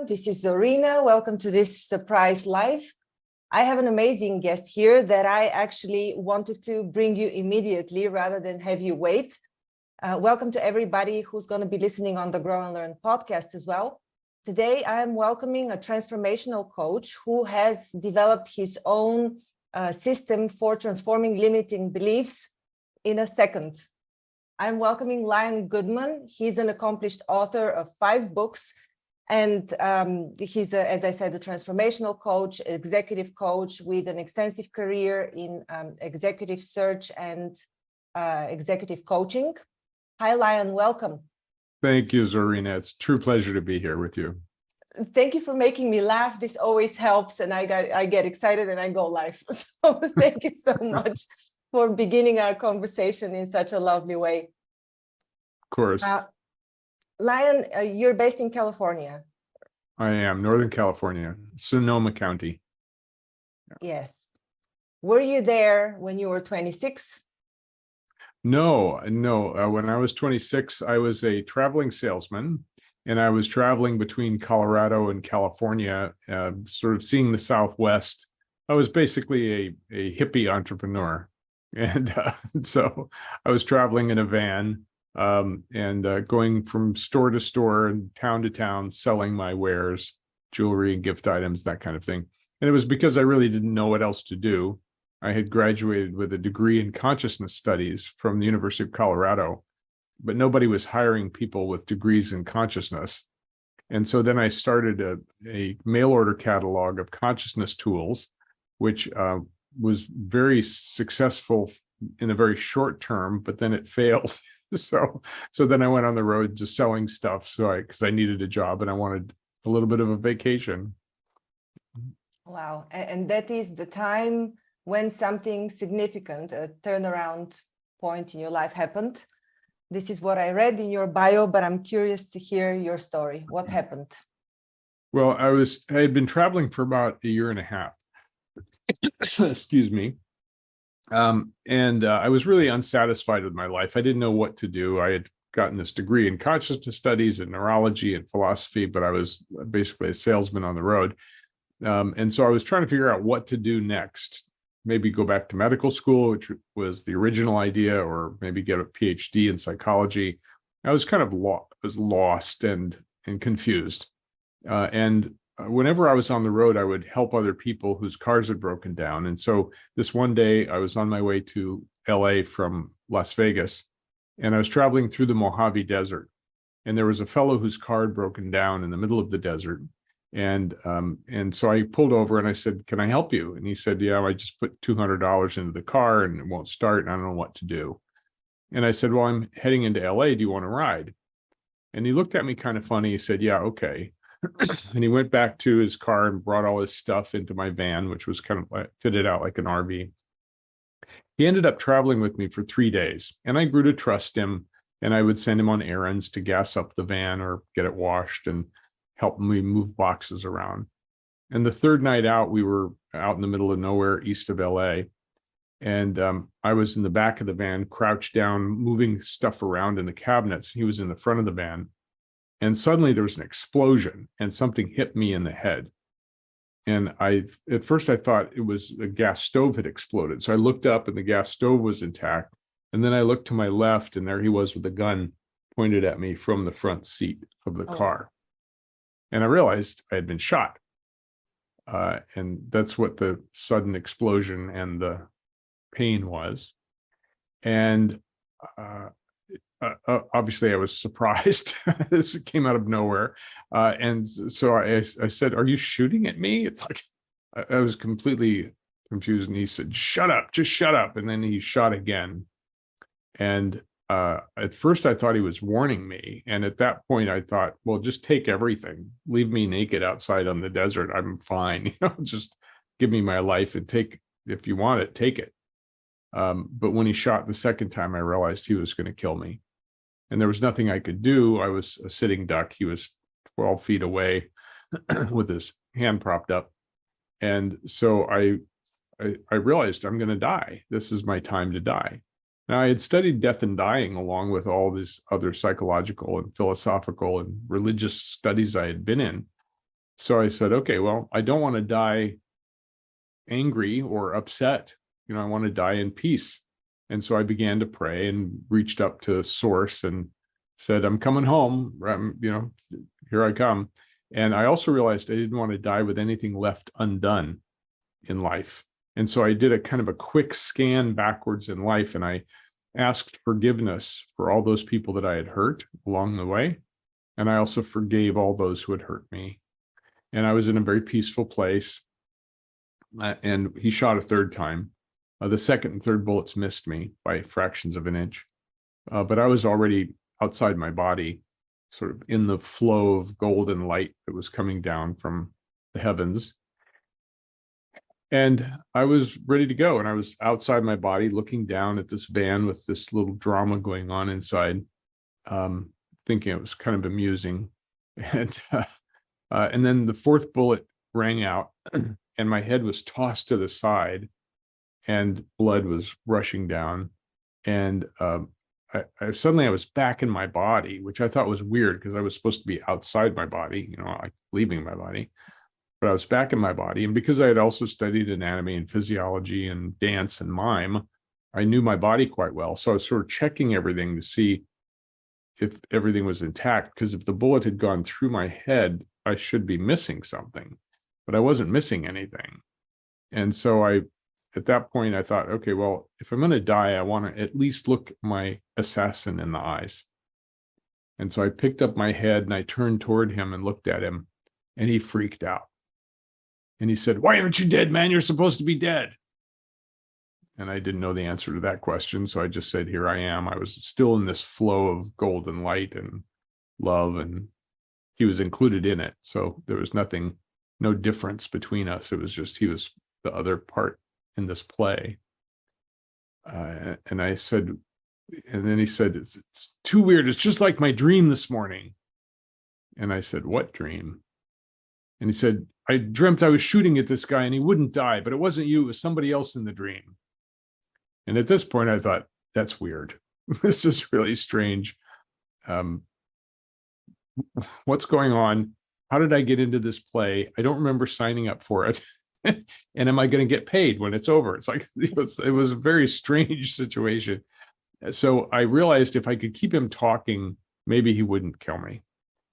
This is Zorina. Welcome to this surprise live. I have an amazing guest here that I actually wanted to bring you immediately rather than have you wait. Welcome to everybody who's going to be listening on the Grownlearn podcast as well. Today, I am welcoming a transformational coach who has developed his own system for transforming limiting beliefs in a second. I'm welcoming Goodman. He's an accomplished author of 5 books. And he's, as I said, a transformational coach, executive coach with an extensive career in executive search and executive coaching. Hi, Lion, welcome. Thank you, Zorina. It's a true pleasure to be here with you. Thank you for making me laugh. This always helps, and I get excited and I go live. So thank you so much for beginning our conversation in such a lovely way. Of course. Lion, you're based in California. I am, Northern California, Sonoma County. Yes. Were you there when you were 26? No. When I was 26, I was a traveling salesman, and I was traveling between Colorado and California, sort of seeing the Southwest. I was basically a hippie entrepreneur. And so I was traveling in a van, and going from store to store and town to town, selling my wares, jewelry and gift items, that kind of thing. And it was because I really didn't know what else to do. I had graduated with a degree in consciousness studies from the University of Colorado, but nobody was hiring people with degrees in consciousness. And so then I started a mail order catalog of consciousness tools, which was very successful in a very short term, but then it failed. So then I went on the road just selling stuff. Because I needed a job and I wanted a little bit of a vacation. Wow. And that is the time when something significant, a turnaround point in your life happened. This is what I read in your bio, but I'm curious to hear your story. What happened? Well, I had been traveling for about a year and a half. Excuse me. And I was really unsatisfied with my life. I didn't know what to do. I had gotten this degree in consciousness studies and neurology and philosophy, but I was basically a salesman on the road. And so I was trying to figure out what to do next. Maybe go back to medical school, which was the original idea, or maybe get a PhD in psychology. I was kind of lost and confused. And whenever I was on the road, I would help other people whose cars had broken down. And so this one day I was on my way to LA from Las Vegas, and I was traveling through the Mojave Desert. And there was a fellow whose car had broken down in the middle of the desert. And so I pulled over and I said, "Can I help you?" And he said, "Yeah, I just put $200 into the car and it won't start and I don't know what to do." And I said, "Well, I'm heading into LA. Do you want to ride?" And he looked at me kind of funny. He said, "Yeah, okay." And he went back to his car and brought all his stuff into my van, which was kind of like fitted out like an RV. He ended up traveling with me for 3 days, and I grew to trust him. And I would send him on errands to gas up the van or get it washed and help me move boxes around. And the third night out, we were out in the middle of nowhere east of LA. And I was in the back of the van, crouched down, moving stuff around in the cabinets. He was in the front of the van. And suddenly there was an explosion and something hit me in the head. And at first I thought it was a gas stove had exploded. So I looked up and the gas stove was intact. And then I looked to my left and there he was with a gun pointed at me from the front seat of the car. And I realized I had been shot. And that's what the sudden explosion and the pain was. And obviously I was surprised. This came out of nowhere. And so I said, "Are you shooting at me?" It's like, I was completely confused. And he said, "Shut up, just shut up." And then he shot again. And at first I thought he was warning me. And at that point I thought, well, just take everything, leave me naked outside on the desert. I'm fine. Just give me my life and if you want it, take it. But when he shot the second time, I realized he was going to kill me. And there was nothing I could do. I was a sitting duck. He was 12 feet away with his hand propped up. And so I realized I'm going to die. This is my time to die. Now, I had studied death and dying along with all these other psychological and philosophical and religious studies I had been in. So I said, okay, well, I don't want to die angry or upset. I want to die in peace. And so I began to pray and reached up to source and said, I'm coming home. Here I come. And I also realized I didn't want to die with anything left undone in life. And so I did a kind of a quick scan backwards in life, and I asked forgiveness for all those people that I had hurt along the way. And I also forgave all those who had hurt me. And I was in a very peaceful place. And he shot a third time. The second and third bullets missed me by fractions of an inch. But I was already outside my body, sort of in the flow of golden light that was coming down from the heavens. And I was ready to go. And I was outside my body looking down at this van with this little drama going on inside, thinking it was kind of amusing. And then the fourth bullet rang out and my head was tossed to the side and blood was rushing down. And I suddenly was back in my body, which I thought was weird because I was supposed to be outside my body, like leaving my body. But I was back in my body. And because I had also studied anatomy and physiology and dance and mime, I knew my body quite well. So I was sort of checking everything to see if everything was intact, because if the bullet had gone through my head, I should be missing something, but I wasn't missing anything. And so at that point, I thought, okay, well, if I'm going to die, I want to at least look my assassin in the eyes. And so I picked up my head and I turned toward him and looked at him, and he freaked out. And he said, "Why aren't you dead, man? You're supposed to be dead." And I didn't know the answer to that question. So I just said, here I am. I was still in this flow of golden light and love, and he was included in it. So there was no difference between us. It was just, he was the other part in this play. And I said, and then he said, it's too weird. It's just like my dream this morning. And I said, what dream? And he said, I dreamt I was shooting at this guy and he wouldn't die, but it wasn't you, it was somebody else in the dream. And at this point, I thought, that's weird. This is really strange. What's going on? How did I get into this play? I don't remember signing up for it. And am I going to get paid when it's over? It's like, it was a very strange situation. So I realized if I could keep him talking, maybe he wouldn't kill me.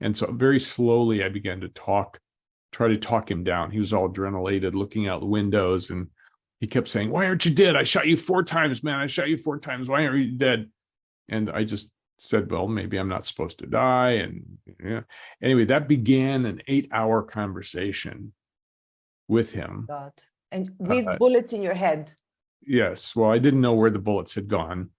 And so very slowly I began to try to talk him down. He was all adrenalated, looking out the windows, and he kept saying, "Why aren't you dead? I shot you 4 times, man. I shot you 4 times. Why aren't you dead?" And I just said, well, maybe I'm not supposed to die. And yeah. Anyway, that began an 8-hour conversation with him. God. And with bullets in your head. Yes. Well, I didn't know where the bullets had gone.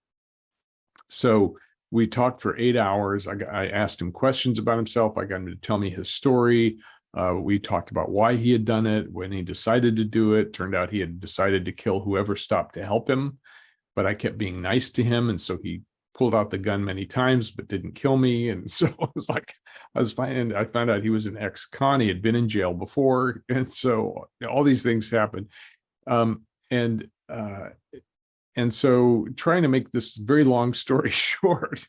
So we talked for 8 hours. I asked him questions about himself. I got him to tell me his story. We talked about why he had done it, when he decided to do it. Turned out he had decided to kill whoever stopped to help him, but I kept being nice to him. And so he pulled out the gun many times, but didn't kill me. And so I was fine. And I found out he was an ex-con. He had been in jail before. And so all these things happened. And so trying to make this very long story short,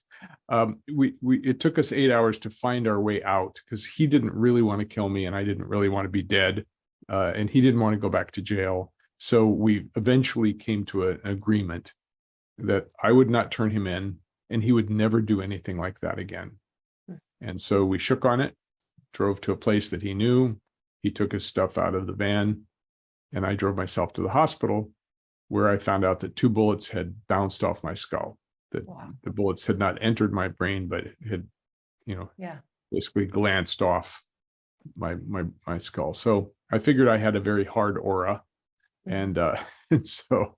it took us 8 hours to find our way out, because he didn't really want to kill me and I didn't really want to be dead. And he didn't want to go back to jail. So we eventually came to an agreement that I would not turn him in and he would never do anything like that again. And so we shook on it, drove to a place that he knew. He took his stuff out of the van and I drove myself to the hospital, where I found out that 2 bullets had bounced off my skull, that the bullets had not entered my brain, but had, basically glanced off my skull. So I figured I had a very hard aura. And so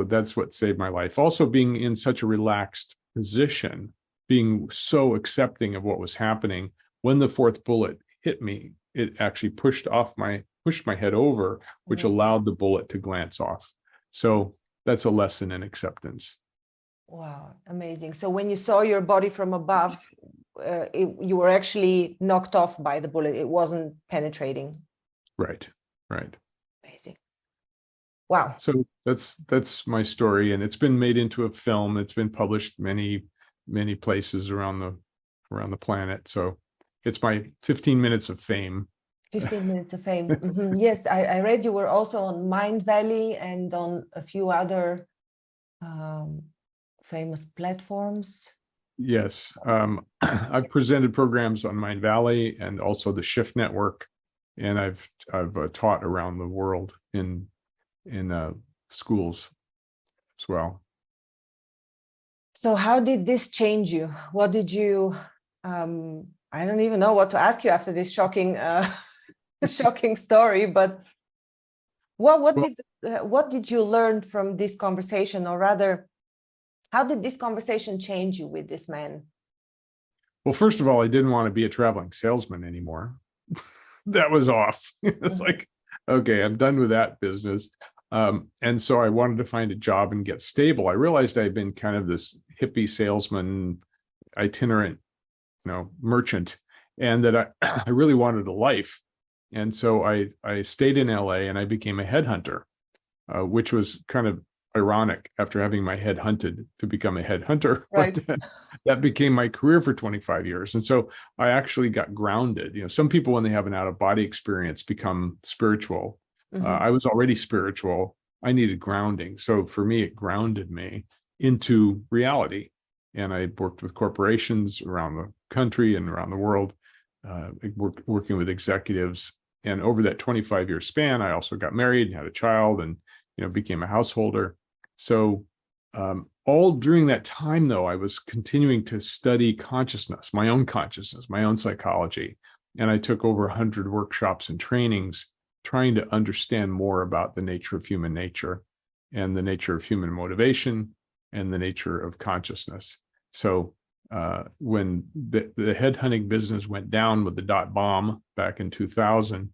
that's what saved my life. Also, being in such a relaxed position, being so accepting of what was happening. When the 4th bullet hit me, it actually pushed my head over, which allowed the bullet to glance off. So that's a lesson in acceptance. Wow, amazing. So when you saw your body from above, you were actually knocked off by the bullet. It wasn't penetrating. Right. Amazing. Wow. So that's my story, and it's been made into a film. It's been published many places around the planet. So it's my 15 minutes of fame. 15 minutes of fame. Yes, I read you were also on Mind Valley and on a few other famous platforms. Yes, I've presented programs on Mind Valley and also the Shift Network, and I've taught around the world in schools as well. So how did this change you? What did you, I don't even know what to ask you after this shocking, shocking story, but what did you learn from this conversation, or rather, how did this conversation change you with this man? Well, first of all, I didn't want to be a traveling salesman anymore. That was off. It's like, okay, I'm done with that business. And so I wanted to find a job and get stable. I realized I'd been kind of this hippie salesman, itinerant, merchant, and that I really wanted a life. And so I stayed in LA and I became a headhunter, which was kind of ironic after having my head hunted to become a headhunter. Right. But that became my career for 25 years. And so I actually got grounded. Some people, when they have an out-of-body experience, become spiritual. I was already spiritual. I needed grounding. So for me, it grounded me into reality. And I worked with corporations around the country and around the world, working with executives. And over that 25-year span, I also got married and had a child and, became a householder. So all during that time, though, I was continuing to study consciousness, my own psychology. And I took over 100 workshops and trainings trying to understand more about the nature of human nature and the nature of human motivation and the nature of consciousness. So when the headhunting business went down with the dot bomb back in 2000,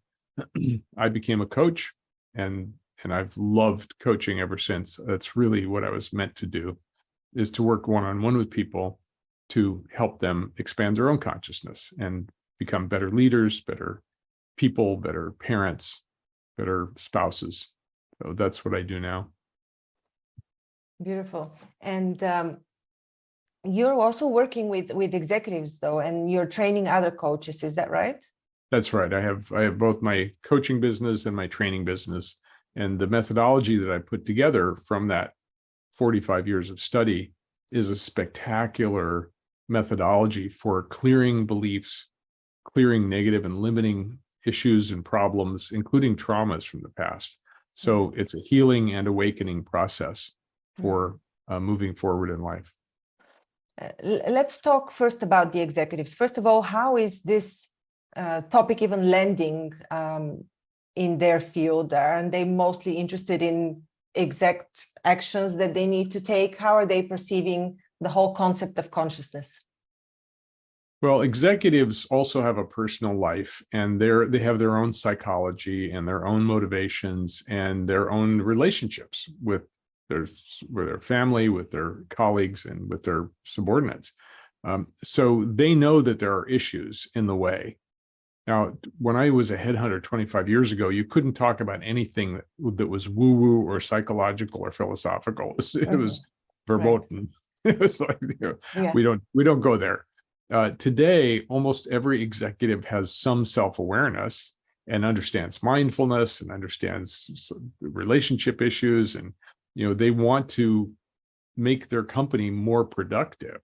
I became a coach, and I've loved coaching ever since. That's really what I was meant to do, is to work one-on-one with people to help them expand their own consciousness and become better leaders, better people, better parents, better spouses. So that's what I do now. Beautiful. And you're also working with executives, though, and you're training other coaches. Is that right? That's right. I have both my coaching business and my training business. And the methodology that I put together from that 45 years of study is a spectacular methodology for clearing beliefs, clearing negative and limiting issues and problems, including traumas from the past. So it's a healing and awakening process for moving forward in life. Let's talk first about the executives. First of all, how is this topic even landing in their field? Aren't they mostly interested in exact actions that they need to take? How are they perceiving the whole concept of consciousness? Well, executives also have a personal life, and they have their own psychology and their own motivations and their own relationships with their family, with their colleagues, and with their subordinates. So they know that there are issues in the way. Now, when I was a headhunter 25 years ago, you couldn't talk about anything that was woo-woo or psychological or philosophical. It was verboten. Right. It was like, we don't go there. Today, almost every executive has some self-awareness and understands mindfulness and understands relationship issues, and they want to make their company more productive.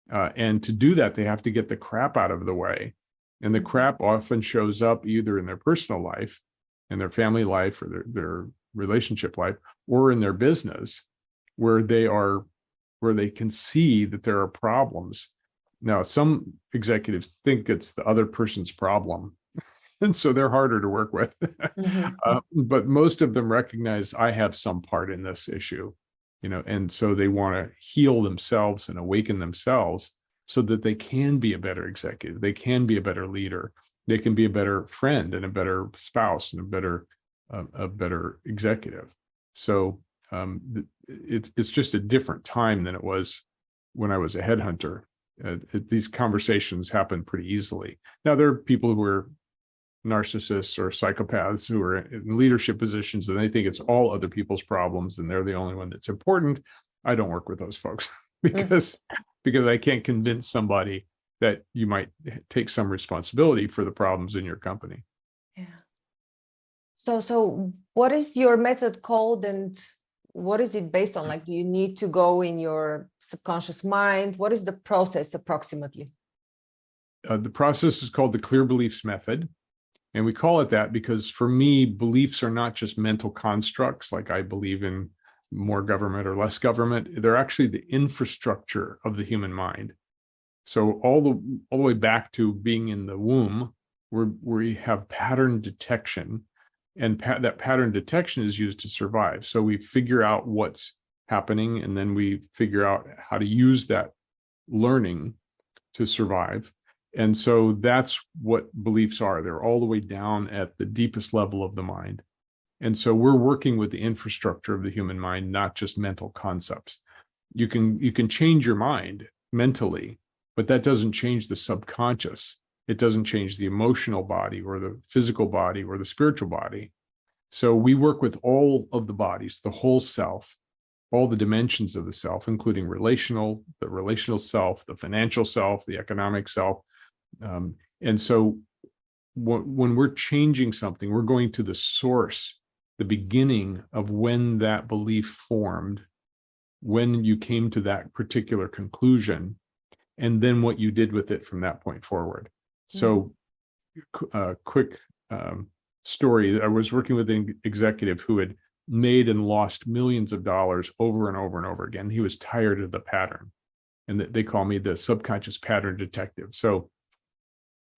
And to do that, they have to get the crap out of the way. And the crap often shows up either in their personal life, in their family life, or their relationship life, or in their business, where they can see that there are problems. Now, some executives think it's the other person's problem, and so they're harder to work with. But most of them recognize I have some part in this issue, and so they want to heal themselves and awaken themselves so that they can be a better executive, they can be a better leader, they can be a better friend and a better spouse and a better executive. So it's just a different time than it was when I was a headhunter. These conversations happen pretty easily. Now, there are people who are narcissists or psychopaths who are in leadership positions and they think it's all other people's problems and they're the only one that's important. I don't work with those folks because I can't convince somebody that you might take some responsibility for the problems in your company. Yeah. So what is your method called, and what is it based on? Like, do you need to go in your subconscious mind? What is the process approximately? The process is called the clear beliefs method. And we call it that because for me, beliefs are not just mental constructs, like I believe in more government or less government. They're actually the infrastructure of the human mind. So all the way back to being in the womb, where we have pattern detection, and that pattern detection is used to survive. So we figure out what's happening, and then we figure out how to use that learning to survive. And so that's what beliefs are. They're all the way down at the deepest level of the mind. And so we're working with the infrastructure of the human mind, not just mental concepts. You can change your mind mentally, but that doesn't change the subconscious. It doesn't change the emotional body or the physical body or the spiritual body. So we work with all of the bodies, the whole self, all the dimensions of the self, including the relational self, the financial self, the economic self. And so when we're changing something, we're going to the source, the beginning of when that belief formed, when you came to that particular conclusion, and then what you did with it from that point forward. So quick story. I was working with an executive who had made and lost millions of dollars over and over and over again. He was tired of the pattern, and they call me the subconscious pattern detective. So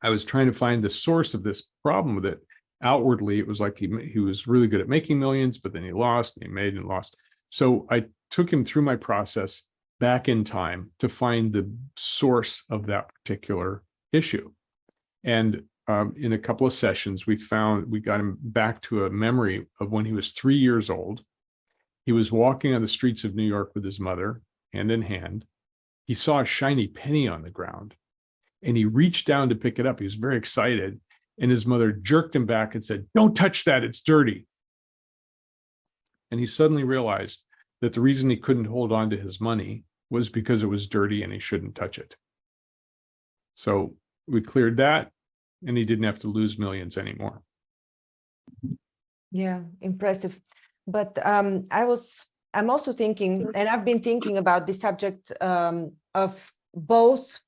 I was trying to find the source of this problem with it. Outwardly, it was like he was really good at making millions, but then he lost, and he made and lost. So I took him through my process back in time to find the source of that particular issue. And in a couple of sessions, we got him back to a memory of when he was 3 years old. He was walking on the streets of New York with his mother, hand in hand. He saw a shiny penny on the ground, and he reached down to pick it up. He was very excited, and his mother jerked him back and said, "Don't touch that, it's dirty." And he suddenly realized that the reason he couldn't hold on to his money was because it was dirty and he shouldn't touch it. So we cleared that, and he didn't have to lose millions anymore. Yeah, impressive. But I'm also thinking, and I've been thinking about the subject of both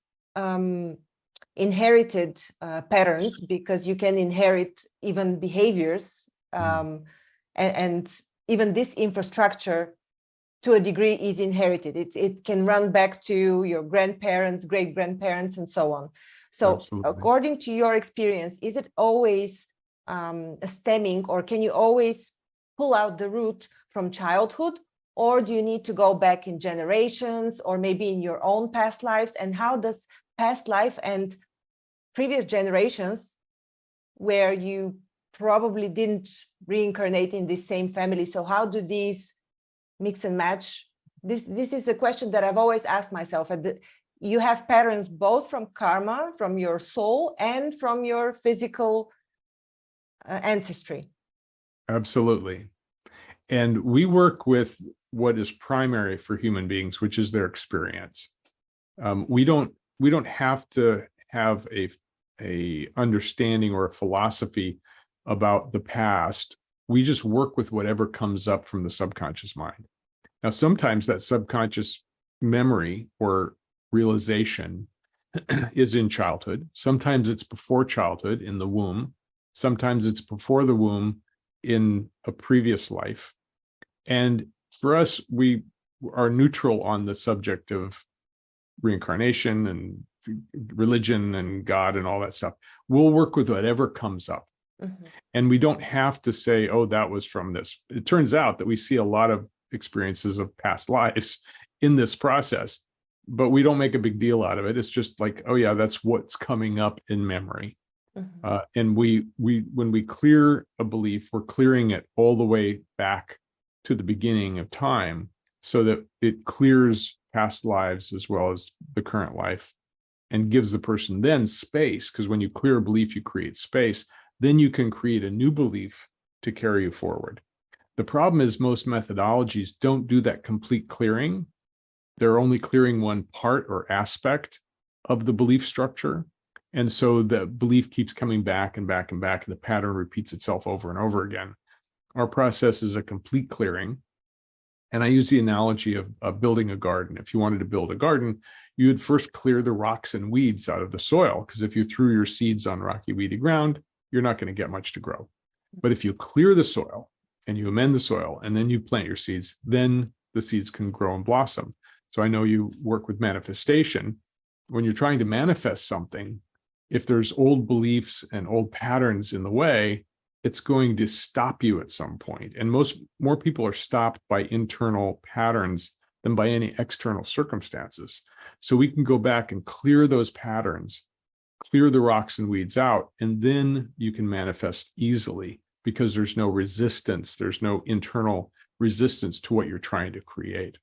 inherited patterns, because you can inherit even behaviors, and even this infrastructure to a degree is inherited. It can run back to your grandparents, great-grandparents, and so on. So Absolutely. according to your experience, is it always stemming, or can you always pull out the root from childhood, or do you need to go back in generations or maybe in your own past lives? And how does past life and previous generations, where you probably didn't reincarnate in the same family, so how do these mix and match? This is a question that I've always asked myself. You have patterns both from karma, from your soul, and from your physical ancestry. Absolutely. And we work with what is primary for human beings, which is their experience. We don't have to have a understanding or a philosophy about the past. We just work with whatever comes up from the subconscious mind. Now, sometimes that subconscious memory or realization is in childhood. Sometimes it's before childhood in the womb. Sometimes it's before the womb in a previous life. And for us, we are neutral on the subject of reincarnation and religion and God and all that stuff. We'll work with whatever comes up. And we don't have to say, oh, that was from this. It turns out that we see a lot of experiences of past lives in this process, but we don't make a big deal out of it. It's just like, oh yeah, that's what's coming up in memory. And when we clear a belief, we're clearing it all the way back to the beginning of time, so that it clears past lives as well as the current life, and gives the person then space. Because when you clear a belief, you create space. Then you can create a new belief to carry you forward. The problem is most methodologies don't do that complete clearing. They're only clearing one part or aspect of the belief structure. And so the belief keeps coming back and back and back, and the pattern repeats itself over and over again. Our process is a complete clearing. And I use the analogy of building a garden. If you wanted to build a garden, you would first clear the rocks and weeds out of the soil, because if you threw your seeds on rocky, weedy ground, you're not going to get much to grow. But if you clear the soil and you amend the soil and then you plant your seeds, then the seeds can grow and blossom. So I know you work with manifestation. When you're trying to manifest something, if there's old beliefs and old patterns in the way, it's going to stop you at some point. And more people are stopped by internal patterns than by any external circumstances. So we can go back and clear those patterns, clear the rocks and weeds out, and then you can manifest easily, because there's no resistance. There's no internal resistance to what you're trying to create.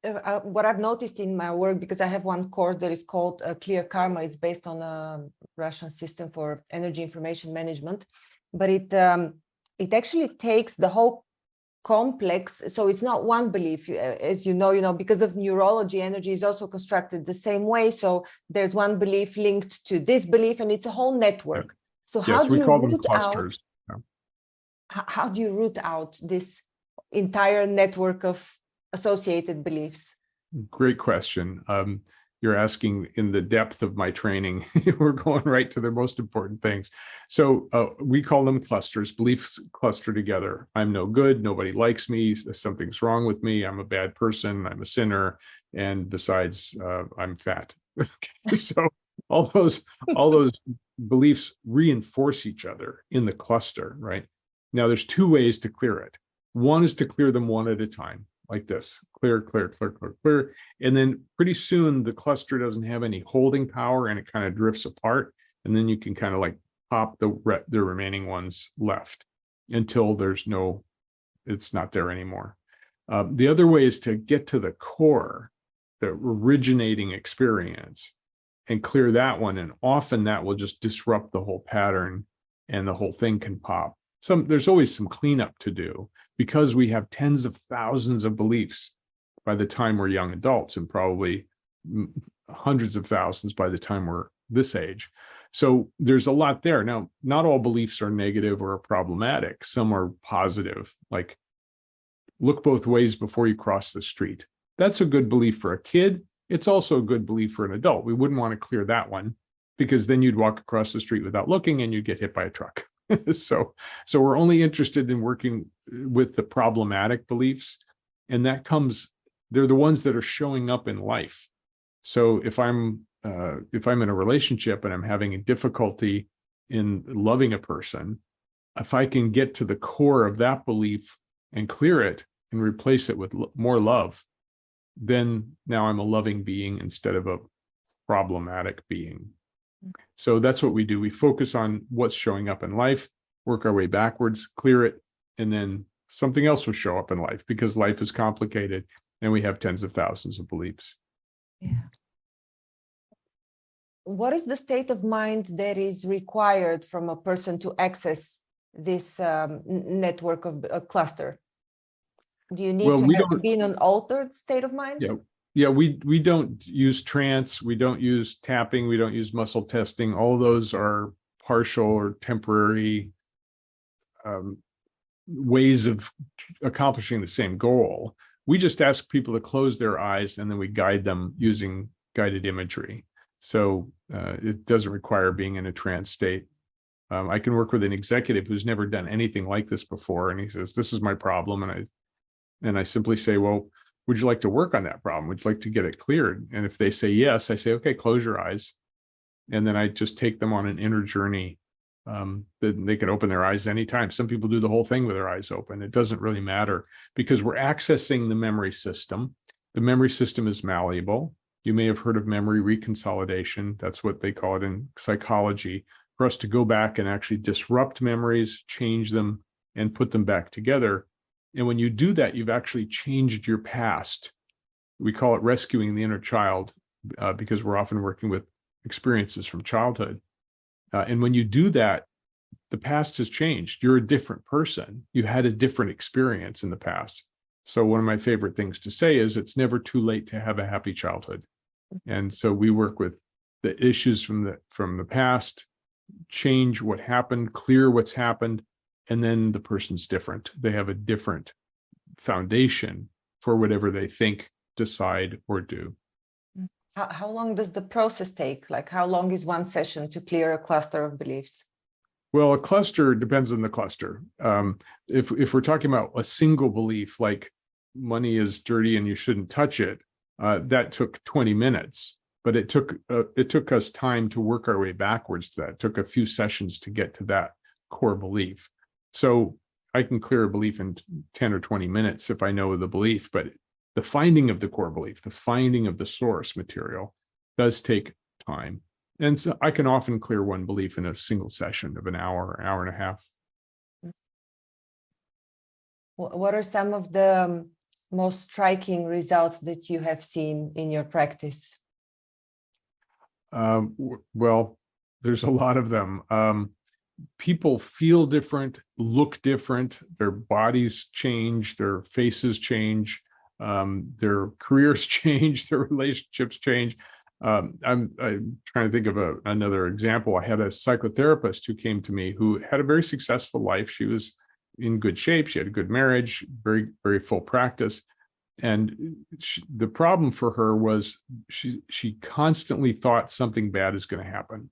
What I've noticed in my work, because I have one course that is called Clear Karma. It's based on a Russian system for energy information management, but it actually takes the whole complex. So it's not one belief, as you know, because of neurology, energy is also constructed the same way. So there's one belief linked to this belief, and it's a whole network. Yeah. So how do you root out? Yeah. How do you root out this entire network of associated beliefs? Great question. You're asking in the depth of my training. We're going right to the most important things. So we call them clusters. Beliefs cluster together. I'm no good. Nobody likes me. Something's wrong with me. I'm a bad person. I'm a sinner. And besides, I'm fat. So all those beliefs reinforce each other in the cluster, right? Now, there's two ways to clear it. One is to clear them one at a time, like this: clear, clear, clear, clear, clear. And then pretty soon the cluster doesn't have any holding power and it kind of drifts apart. And then you can kind of like pop the remaining ones left until it's not there anymore. The other way is to get to the core, the originating experience, and clear that one. And often that will just disrupt the whole pattern and the whole thing can pop. There's always some cleanup to do, because we have tens of thousands of beliefs by the time we're young adults, and probably hundreds of thousands by the time we're this age. So there's a lot there. Now, not all beliefs are negative or problematic. Some are positive, like look both ways before you cross the street. That's a good belief for a kid. It's also a good belief for an adult. We wouldn't want to clear that one, because then you'd walk across the street without looking and you'd get hit by a truck. So we're only interested in working with the problematic beliefs, and they're the ones that are showing up in life. So if I'm in a relationship and I'm having a difficulty in loving a person, if I can get to the core of that belief and clear it and replace it with more love, then now I'm a loving being instead of a problematic being. So that's what we do. We focus on what's showing up in life, work our way backwards, clear it, and then something else will show up in life, because life is complicated and we have tens of thousands of beliefs. Yeah. What is the state of mind that is required from a person to access this network of a cluster? Do you need to be in an altered state of mind? Yeah, we don't use trance, we don't use tapping, we don't use muscle testing. All those are partial or temporary ways of accomplishing the same goal. We just ask people to close their eyes, and then we guide them using guided imagery. So it doesn't require being in a trance state. I can work with an executive who's never done anything like this before, and he says, "This is my problem," and I simply say, "Well, would you like to work on that problem? Would you like to get it cleared?" And if they say yes, I say, "Okay, close your eyes." And then I just take them on an inner journey. They can open their eyes anytime. Some people do the whole thing with their eyes open. It doesn't really matter, because we're accessing the memory system. The memory system is malleable. You may have heard of memory reconsolidation. That's what they call it in psychology, for us to go back and actually disrupt memories, change them, and put them back together. And when you do that, you've actually changed your past. We call it rescuing the inner child, because we're often working with experiences from childhood. And when you do that, the past has changed. You're a different person. You had a different experience in the past. So one of my favorite things to say is, it's never too late to have a happy childhood. And so we work with the issues from the past, change what happened, clear what's happened, and then the person's different. They have a different foundation for whatever they think, decide, or do. How long does the process take? Like, how long is one session to clear a cluster of beliefs? Well, a cluster depends on the cluster. If we're talking about a single belief, like money is dirty and you shouldn't touch it, that took 20 minutes. But it took us time to work our way backwards to that. It took a few sessions to get to that core belief. So I can clear a belief in 10 or 20 minutes if I know the belief, but the finding of the core belief, the finding of the source material does take time. And so I can often clear one belief in a single session of an hour and a half. What are some of the most striking results that you have seen in your practice? Well, there's a lot of them. People feel different, look different, their bodies change, their faces change, their careers change, their relationships change. I'm trying to think of another example. I had a psychotherapist who came to me who had a very successful life. She was in good shape. She had a good marriage, very, very full practice. And the problem for her was she constantly thought something bad is going to happen.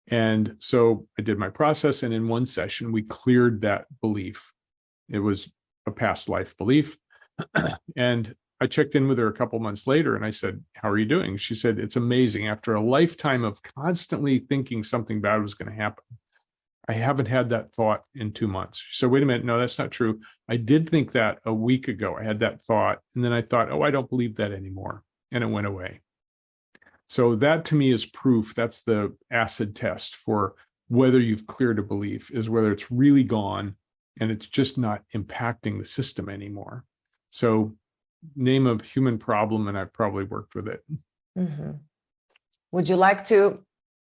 And so I did my process, and in one session, we cleared that belief. It was a past life belief. And I checked in with her a couple months later and I said, "How are you doing?" She said, "It's amazing. After a lifetime of constantly thinking something bad was going to happen, I haven't had that thought in 2 months." She said, "Wait a minute. No, that's not true. I did think that a week ago. I had that thought. And then I thought, oh, I don't believe that anymore." And it went away. So that to me is proof. That's the acid test for whether you've cleared a belief, is whether it's really gone and it's just not impacting the system anymore. So name a human problem and I've probably worked with it. Mm-hmm. Would you like to,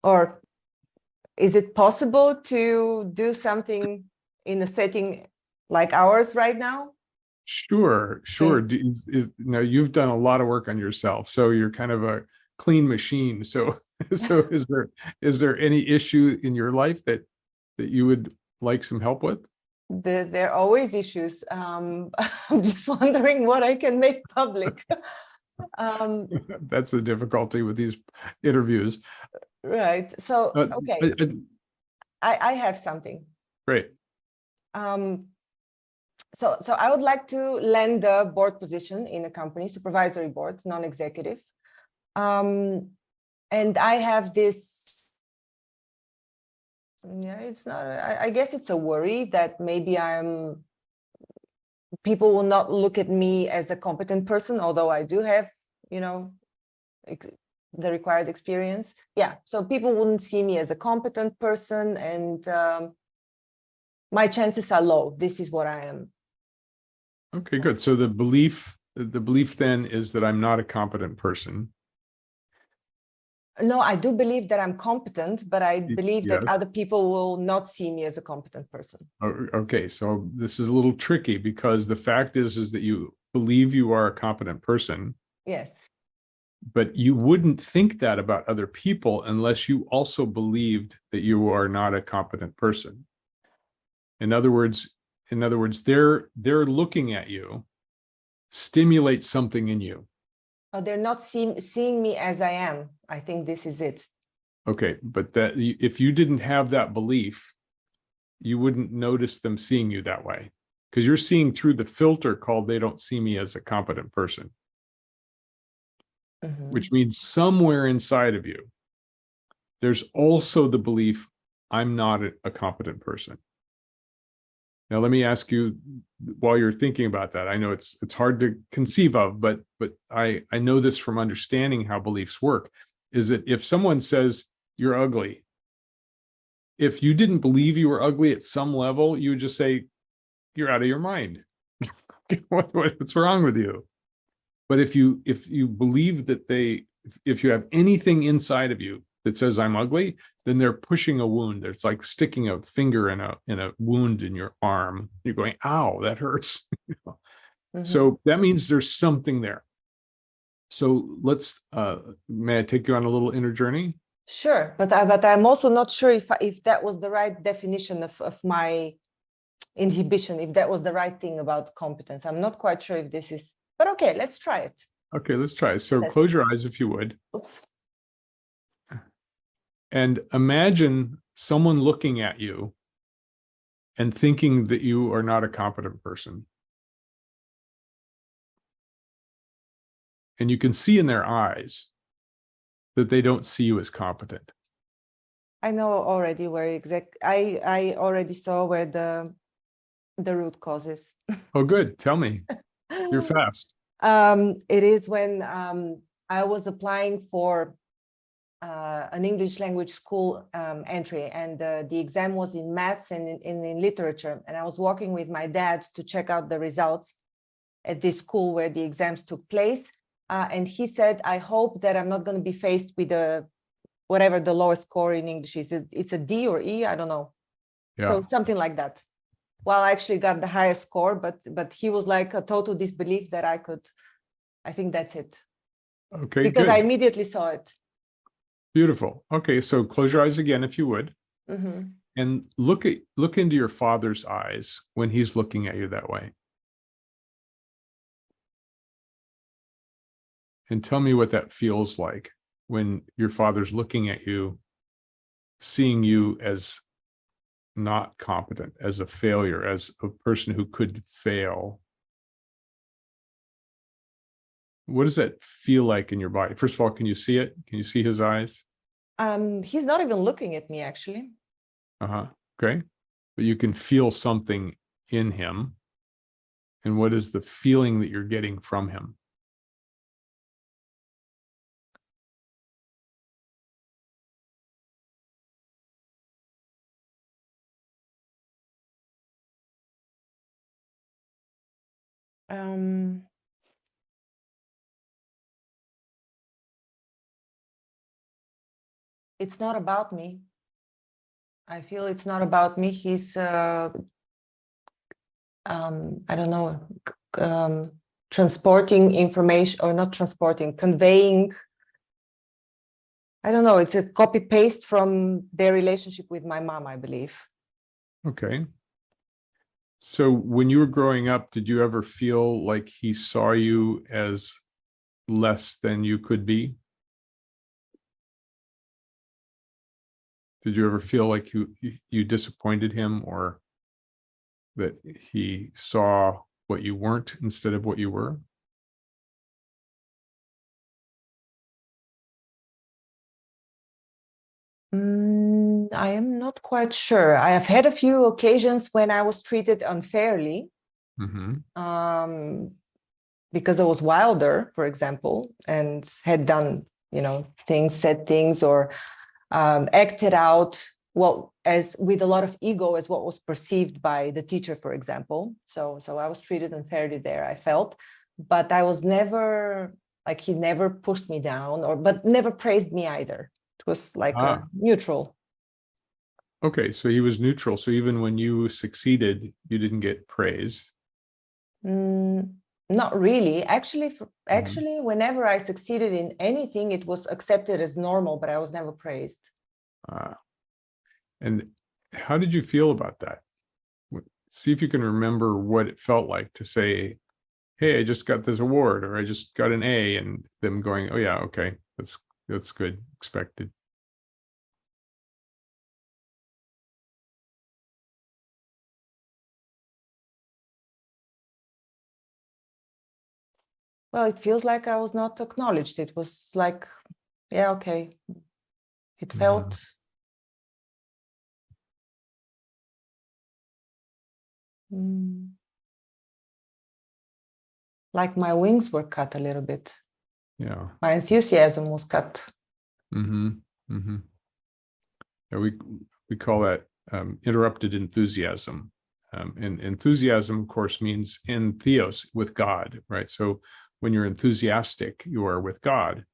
or is it possible to do something in a setting like ours right now? Sure. Now you've done a lot of work on yourself, so you're kind of a clean machine. So is there any issue in your life that you would like some help with? There are always issues. I'm just wondering what I can make public. That's the difficulty with these interviews. Right. So, okay, I have something. Great. So I would like to land the board position in a company, supervisory board, non-executive. And I have this, yeah, it's not, I guess it's a worry that maybe people will not look at me as a competent person, although I do have, the required experience. Yeah, so people wouldn't see me as a competent person, and my chances are low. This is what I am. Okay, good. So the belief then is that I'm not a competent person. No, I do believe that I'm competent, but I believe that Yes. other people will not see me as a competent person. Okay, so this is a little tricky because the fact is that you believe you are a competent person. Yes. But you wouldn't think that about other people unless you also believed that you are not a competent person. In other words, they're looking at you, stimulate something in you. Oh, they're not seeing me as I am. I think this is it. Okay, but that if you didn't have that belief, you wouldn't notice them seeing you that way, because you're seeing through the filter called "they don't see me as a competent person." Mm-hmm. Which means somewhere inside of you, there's also the belief, I'm not a competent person. Now, let me ask you, while you're thinking about that, I know it's hard to conceive of, but I know this from understanding how beliefs work, is that if someone says you're ugly, if you didn't believe you were ugly at some level, you would just say, you're out of your mind. What's wrong with you? But if you believe that if you have anything inside of you that says I'm ugly, then they're pushing a wound. It's like sticking a finger in a wound in your arm. You're going, ow, that hurts. Mm-hmm. So that means there's something there. So let's, may I take you on a little inner journey? Sure, but I'm also not sure if that was the right definition of my inhibition, if that was the right thing about competence. I'm not quite sure if this is, but okay, let's try it. Okay, let's try. So close your eyes if you would. Oops. And imagine someone looking at you and thinking that you are not a competent person. And you can see in their eyes that they don't see you as competent. I know already where I already saw where the root cause is. Oh, good. Tell me. You're fast. It is when I was applying for an English language school entry, and the exam was in maths and in literature. And I was walking with my dad to check out the results at this school where the exams took place. And he said, I hope that I'm not going to be faced with whatever the lowest score in English is. It's a D or E, I don't know. Yeah. So something like that. Well, I actually got the highest score, but he was like a total disbelief that I think that's it. Okay, because good. I immediately saw it. Beautiful. Okay, so close your eyes again if you would. Mm-hmm. And look into your father's eyes when he's looking at you that way. And tell me what that feels like when your father's looking at you, seeing you as not competent, as a failure, as a person who could fail. What does that feel like in your body? First of all, can you see it? Can you see his eyes? He's not even looking at me, actually. Uh-huh. Okay. But you can feel something in him. And what is the feeling that you're getting from him? It's not about me. I feel it's not about me. He's, I don't know, transporting information, or not transporting, conveying. I don't know. It's a copy paste from their relationship with my mom, I believe. Okay. So when you were growing up, did you ever feel like he saw you as less than you could be? Did you ever feel like you disappointed him, or that he saw what you weren't instead of what you were? I am not quite sure. I have had a few occasions when I was treated unfairly. Mm-hmm. Because I was wilder, for example, and had done, things, said things, or acted out as with a lot of ego as what was perceived by the teacher, for example. So I was treated unfairly there, I felt, but I was never, like, he never pushed me down, but never praised me either. It was like neutral. Okay, so he was neutral. So even when you succeeded, you didn't get praise. Not really. Actually, whenever I succeeded in anything, it was accepted as normal, but I was never praised. And how did you feel about that? See if you can remember what it felt like to say, hey, I just got this award, or I just got an A, and them going, oh yeah, okay, that's good, expected. Well, it feels like I was not acknowledged. It was like, yeah, okay. It felt like my wings were cut a little bit. Yeah. My enthusiasm was cut. Mm-hmm. Mm-hmm. Yeah, we call that interrupted enthusiasm. And enthusiasm, of course, means in theos, with God, right? So when you're enthusiastic, you are with God,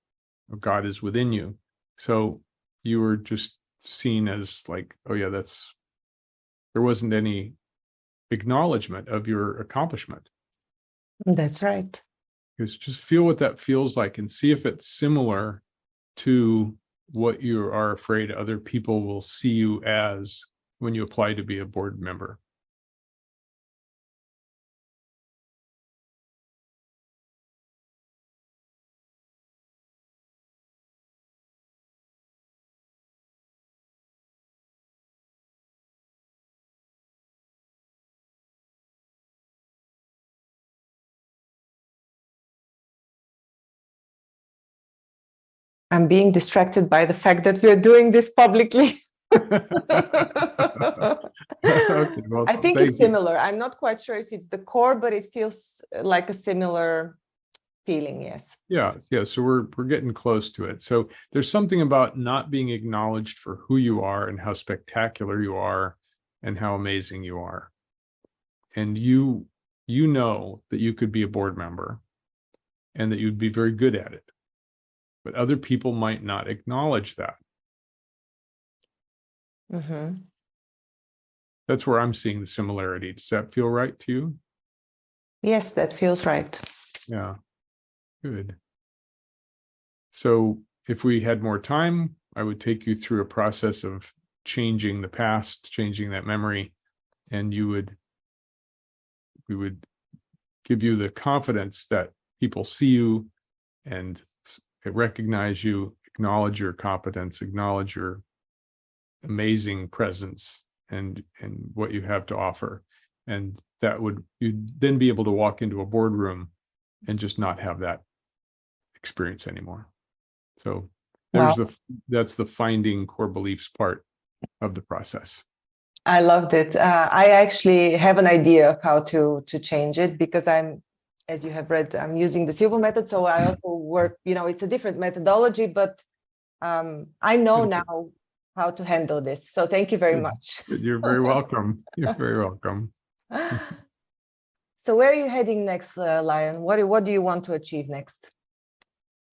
or God is within you. So you were just seen as like, oh yeah, there wasn't any acknowledgement of your accomplishment. That's right. is just feel what that feels like and see if it's similar to what you are afraid other people will see you as when you apply to be a board member. I'm being distracted by the fact that we're doing this publicly. Okay, well, I think thank it's you. similar. I'm not quite sure if it's the core, but it feels like a similar feeling, yes. Yeah. So we're getting close to it. So there's something about not being acknowledged for who you are and how spectacular you are and how amazing you are. And you know that you could be a board member and that you'd be very good at it. But other people might not acknowledge that. Mm-hmm. That's where I'm seeing the similarity. Does that feel right to you? Yes, that feels right. Yeah, good. So if we had more time, I would take you through a process of changing the past, changing that memory, and we would give you the confidence that people see you and recognize you, acknowledge your competence, acknowledge your amazing presence and what you have to offer. And that you'd then be able to walk into a boardroom and just not have that experience anymore. So that's the finding core beliefs part of the process. I loved it. I actually have an idea of how to change it, because as you have read, I'm using the Silva method. So I also work, it's a different methodology, but I know now how to handle this. So thank you very much. You're very welcome. You're very welcome. So where are you heading next, Lion? What do you want to achieve next?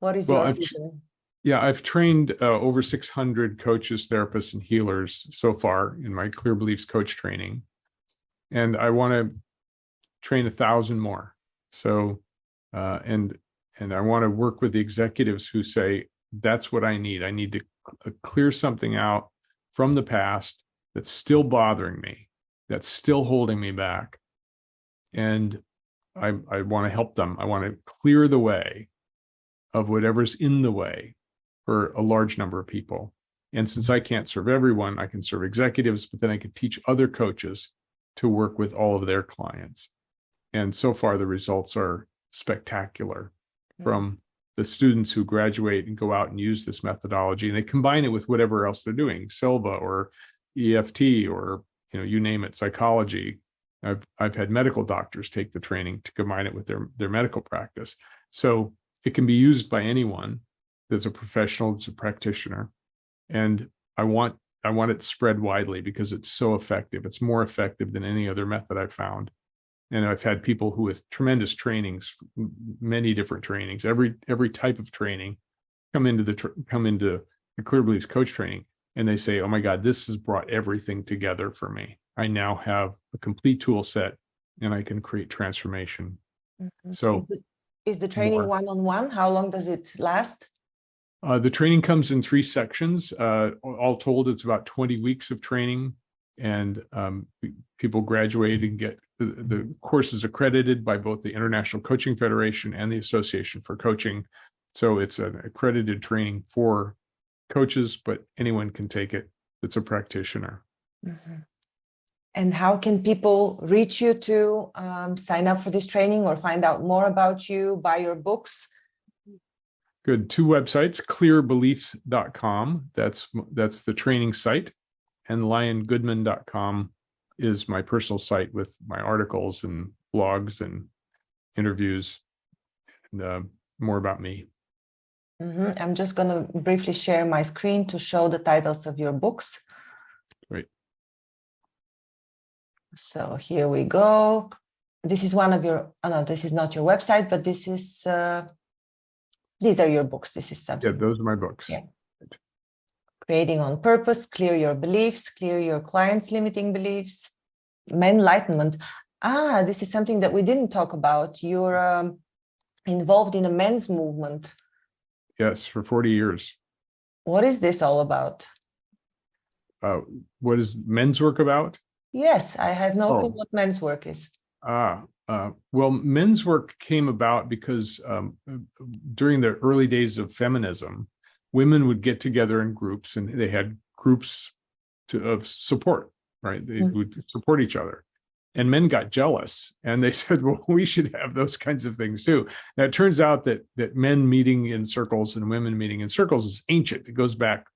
What is your vision? Yeah, I've trained over 600 coaches, therapists, and healers so far in my Clear Beliefs coach training. And I want to train 1,000 more. So, and I want to work with the executives who say, that's what I need. I need to clear something out from the past that's still bothering me, that's still holding me back. And I want to help them. I want to clear the way of whatever's in the way for a large number of people. And since I can't serve everyone, I can serve executives, but then I can teach other coaches to work with all of their clients. And so far, the results are spectacular from the students who graduate and go out and use this methodology, and they combine it with whatever else they're doing, Silva or EFT or, you name it, psychology. I've had medical doctors take the training to combine it with their medical practice. So it can be used by anyone that's a professional, that's a practitioner. And I want it spread widely because it's so effective. It's more effective than any other method I've found. And I've had people who with tremendous trainings, many different trainings, every type of training, come into the Clear Beliefs coach training, and they say, "Oh my God, this has brought everything together for me. I now have a complete tool set, and I can create transformation." Mm-hmm. So, is the training one-on-one? How long does it last? The training comes in 3 sections. All told, it's about 20 weeks of training, and people graduate and get the course is accredited by both the International Coaching Federation and the Association for Coaching. So it's an accredited training for coaches, but anyone can take it that's a practitioner. Mm-hmm. And how can people reach you to sign up for this training or find out more about you, buy your books? Good. 2 websites, clearbeliefs.com. That's the training site. And liongoodman.com is my personal site with my articles and blogs and interviews and more about me. Mm-hmm. I'm just going to briefly share my screen to show the titles of your books. Great. So here we go. This is one of your, oh no, this is not your website, but this is, these are your books. This is something. Yeah, those are my books. Yeah. Creating on Purpose, Clear Your Beliefs, Clear Your Clients' Limiting Beliefs, Enlightenment. This is something that we didn't talk about. Your involved in a men's movement. Yes, for 40 years. What is this all about? What is men's work about? Yes, I have no clue what men's work is. Well, men's work came about because during the early days of feminism, women would get together in groups, and they had groups of support, right? They would support each other. And men got jealous, and they said, well, we should have those kinds of things too. Now, it turns out that men meeting in circles and women meeting in circles is ancient. It goes back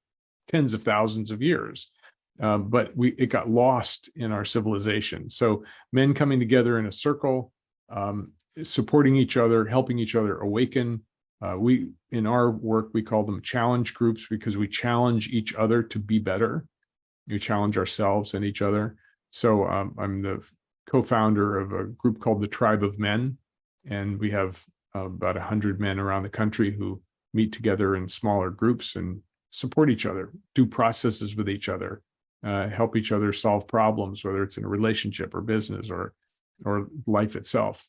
tens of thousands of years. But it got lost in our civilization. So men coming together in a circle, supporting each other, helping each other awaken. In our work, we call them challenge groups because we challenge each other to be better. We challenge ourselves and each other. So I'm the co-founder of a group called the Tribe of Men, and we have about 100 men around the country who meet together in smaller groups and support each other, do processes with each other, help each other solve problems, whether it's in a relationship or business or life itself.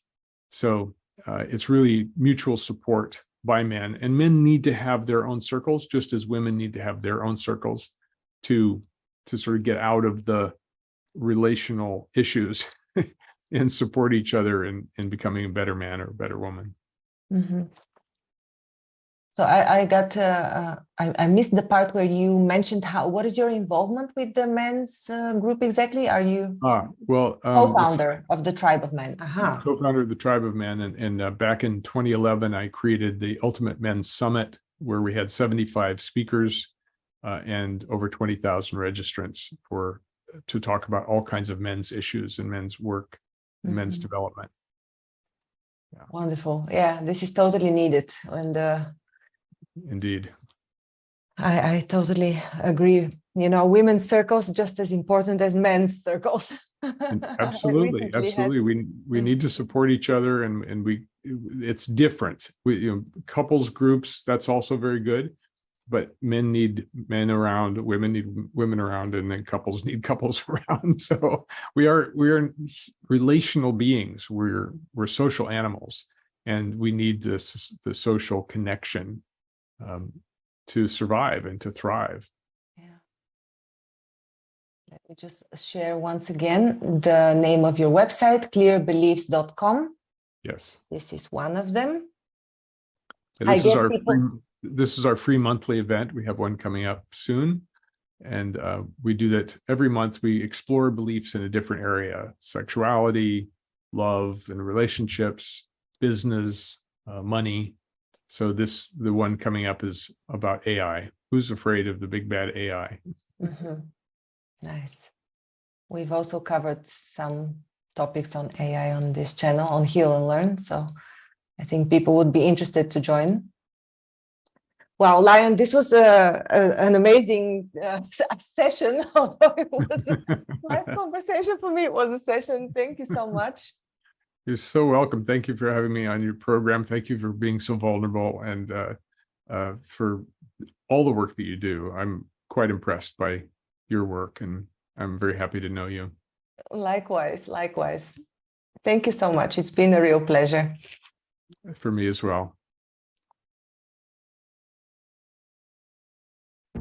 So it's really mutual support by men, and men need to have their own circles, just as women need to have their own circles to sort of get out of the relational issues and support each other in becoming a better man or a better woman. Mm-hmm. So I missed the part where you mentioned what is your involvement with the men's group exactly? Are you co-founder of the Tribe of Men? Co-founder of the Tribe of Men, and back in 2011, I created the Ultimate Men's Summit, where we had 75 speakers and over 20,000 registrants to talk about all kinds of men's issues and men's work and men's development. Yeah. Wonderful. Yeah, this is totally needed. And indeed. I totally agree. You know, women's circles just as important as men's circles. Absolutely. We need to support each other, and it's different. Couples groups, that's also very good. But men need men around, women need women around, and then couples need couples around. So we are relational beings. We're social animals, and we need the social connection to survive and to thrive. Yeah. Let me just share once again the name of your website, clearbeliefs.com. Yes. This is one of them. This is our free monthly event. We have one coming up soon. And we do that every month. We explore beliefs in a different area: sexuality, love and relationships, business, money. So the one coming up is about AI. Who's afraid of the big bad AI? Mm-hmm. Nice. We've also covered some topics on AI on this channel, on Heal and Learn. So I think people would be interested to join. Wow, Lion, this was an amazing session. Although it was a live conversation for me, it was a session. Thank you so much. You're so welcome. Thank you for having me on your program. Thank you for being so vulnerable, and for all the work that you do. I'm quite impressed by your work, and I'm very happy to know you. Likewise. Thank you so much. It's been a real pleasure. For me as well.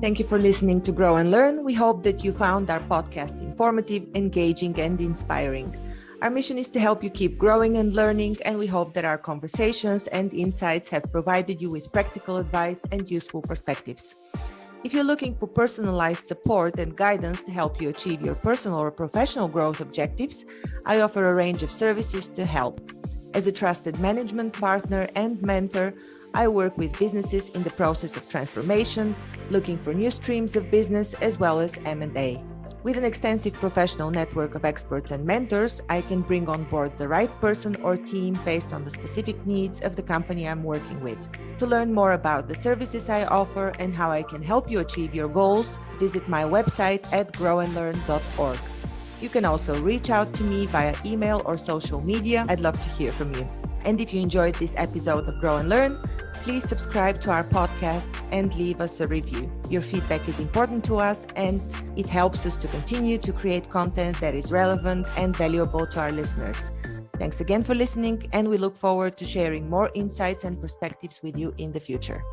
Thank you for listening to Grow and Learn. We hope that you found our podcast informative, engaging, and inspiring. Our mission is to help you keep growing and learning, and we hope that our conversations and insights have provided you with practical advice and useful perspectives. If you're looking for personalized support and guidance to help you achieve your personal or professional growth objectives, I offer a range of services to help. As a trusted management partner and mentor, I work with businesses in the process of transformation, looking for new streams of business, as well as M&A. With an extensive professional network of experts and mentors, I can bring on board the right person or team based on the specific needs of the company I'm working with. To learn more about the services I offer and how I can help you achieve your goals, visit my website at grownlearn.org. You can also reach out to me via email or social media. I'd love to hear from you. And if you enjoyed this episode of Grow and Learn, please subscribe to our podcast and leave us a review. Your feedback is important to us and it helps us to continue to create content that is relevant and valuable to our listeners. Thanks again for listening, and we look forward to sharing more insights and perspectives with you in the future.